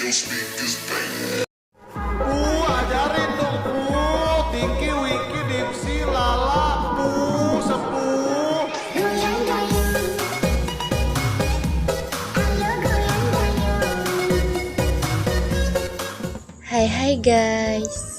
Ajarin dong Tinky, Winky, Dipsy, Lala, Sepuh. Hai guys.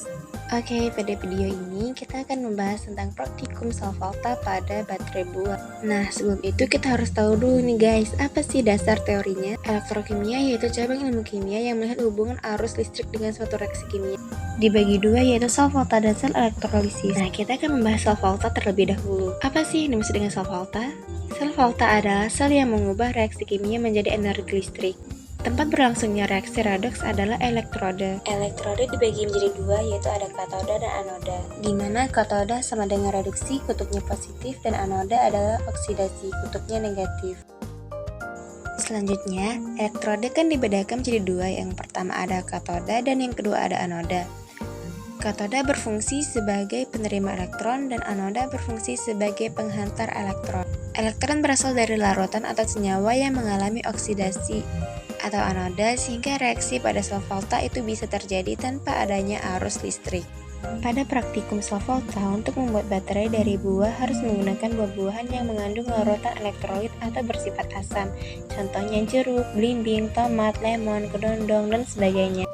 Oke, pada video ini kita akan membahas tentang praktikum sel volta pada baterai buah. Nah, sebelum itu kita harus tahu dulu nih guys, apa sih dasar teorinya? Elektrokimia yaitu cabang ilmu kimia yang melihat hubungan arus listrik dengan suatu reaksi kimia. Dibagi dua yaitu sel volta dan sel elektrolisis. Nah, kita akan membahas sel volta terlebih dahulu. Apa sih yang dimaksud dengan sel volta? Sel volta adalah sel yang mengubah reaksi kimia menjadi energi listrik. Tempat berlangsungnya reaksi redoks adalah elektrode. Elektrode dibagi menjadi dua, yaitu ada katoda dan anoda. Di mana katoda sama dengan reduksi, kutubnya positif, dan anoda adalah oksidasi, kutubnya negatif. Selanjutnya, elektrode kan dibedakan menjadi dua, yang pertama ada katoda dan yang kedua ada anoda. Katoda berfungsi sebagai penerima elektron dan anoda berfungsi sebagai penghantar elektron. Elektron berasal dari larutan atau senyawa yang mengalami oksidasi atau anoda sehingga reaksi pada sel volta itu bisa terjadi tanpa adanya arus listrik. Pada praktikum sel volta, untuk membuat baterai dari buah harus menggunakan buah-buahan yang mengandung larutan elektrolit atau bersifat asam. Contohnya jeruk, belimbing, tomat, lemon, kedondong, dan sebagainya.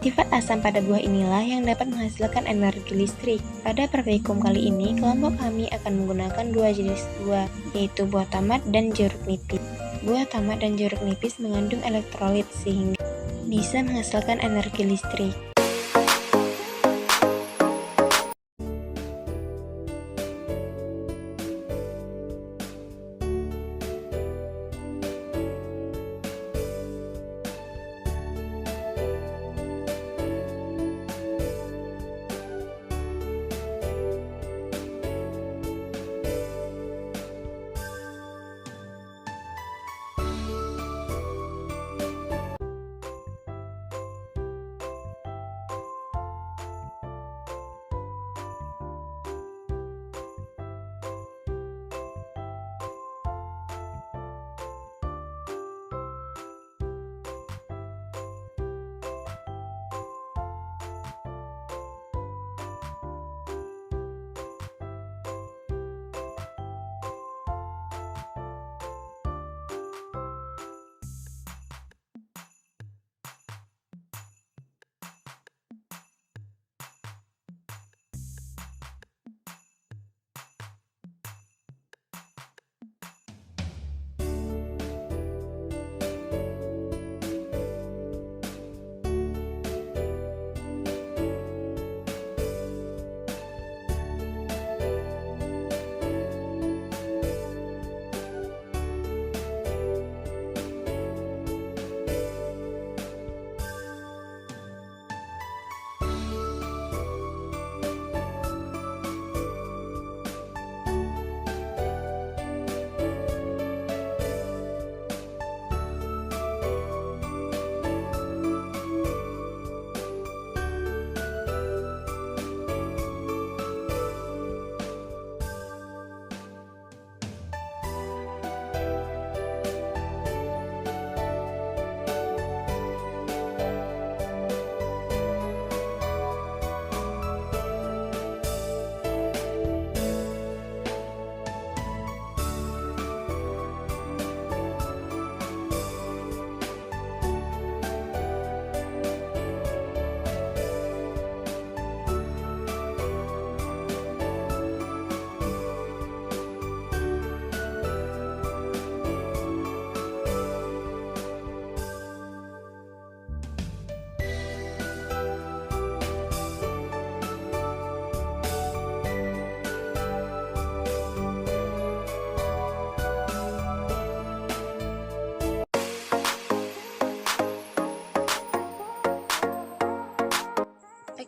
Sifat asam pada buah inilah yang dapat menghasilkan energi listrik. Pada praktikum kali ini, kelompok kami akan menggunakan dua jenis buah, yaitu buah tomat dan jeruk nipis. Buah tomat dan jeruk nipis mengandung elektrolit sehingga bisa menghasilkan energi listrik.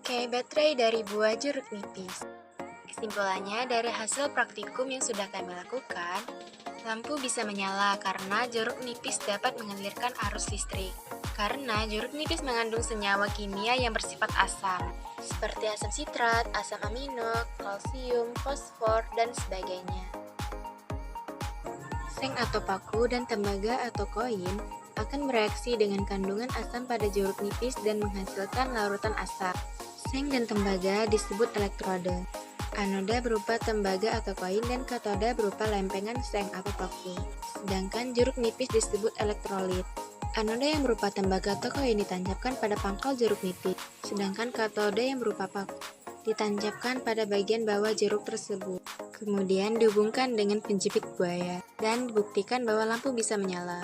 Oke, baterai dari buah jeruk nipis. Kesimpulannya, dari hasil praktikum yang sudah kami lakukan, lampu bisa menyala karena jeruk nipis dapat mengalirkan arus listrik. Karena jeruk nipis mengandung senyawa kimia yang bersifat asam, seperti asam sitrat, asam amino, kalsium, fosfor, dan sebagainya. Seng atau paku dan tembaga atau koin akan bereaksi dengan kandungan asam pada jeruk nipis dan menghasilkan larutan asam. Seng dan tembaga disebut elektroda. Anoda berupa tembaga atau koin dan katoda berupa lempengan seng atau paku. Sedangkan jeruk nipis disebut elektrolit. Anoda yang berupa tembaga atau koin ditancapkan pada pangkal jeruk nipis, sedangkan katoda yang berupa paku ditancapkan pada bagian bawah jeruk tersebut. Kemudian dihubungkan dengan penjepit buaya dan dibuktikan bahwa lampu bisa menyala.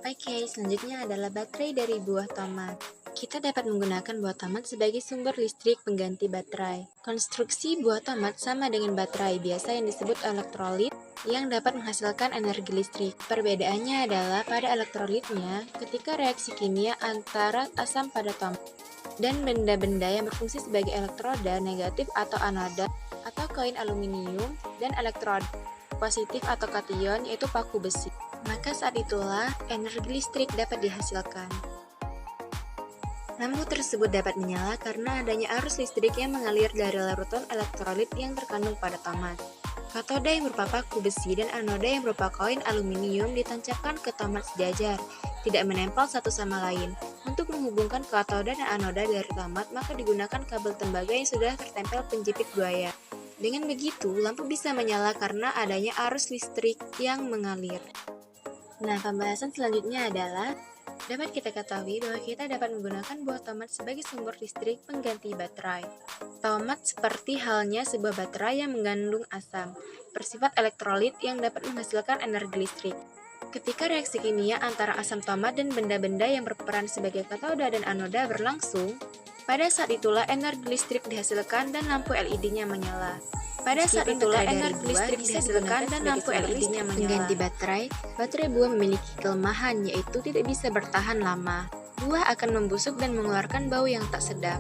Oke, selanjutnya adalah baterai dari buah tomat. Kita dapat menggunakan buah tomat sebagai sumber listrik pengganti baterai. Konstruksi buah tomat sama dengan baterai biasa yang disebut elektrolit yang dapat menghasilkan energi listrik. Perbedaannya adalah pada elektrolitnya, ketika reaksi kimia antara asam pada tomat dan benda-benda yang berfungsi sebagai elektroda negatif atau anoda atau koin aluminium dan elektroda positif atau kation yaitu paku besi. Maka saat itulah energi listrik dapat dihasilkan. Lampu tersebut dapat menyala karena adanya arus listrik yang mengalir dari larutan elektrolit yang terkandung pada tomat. Katoda yang berupa paku besi dan anoda yang berupa koin aluminium ditancapkan ke tomat sejajar, tidak menempel satu sama lain. Untuk menghubungkan katoda dan anoda dari tomat, maka digunakan kabel tembaga yang sudah tertempel penjepit buaya. Dengan begitu, lampu bisa menyala karena adanya arus listrik yang mengalir. Nah, pembahasan selanjutnya adalah dapat kita ketahui bahwa kita dapat menggunakan buah tomat sebagai sumber listrik pengganti baterai. Tomat seperti halnya sebuah baterai yang mengandung asam, bersifat elektrolit yang dapat menghasilkan energi listrik. Ketika reaksi kimia antara asam tomat dan benda-benda yang berperan sebagai katoda dan anoda berlangsung, pada saat itulah energi listrik dihasilkan dan lampu LED-nya menyala. Pada saat itulah energi listrik dihasilkan dan lampu LED-nya menyala. Mengganti baterai buah memiliki kelemahan yaitu tidak bisa bertahan lama. Buah akan membusuk dan mengeluarkan bau yang tak sedap.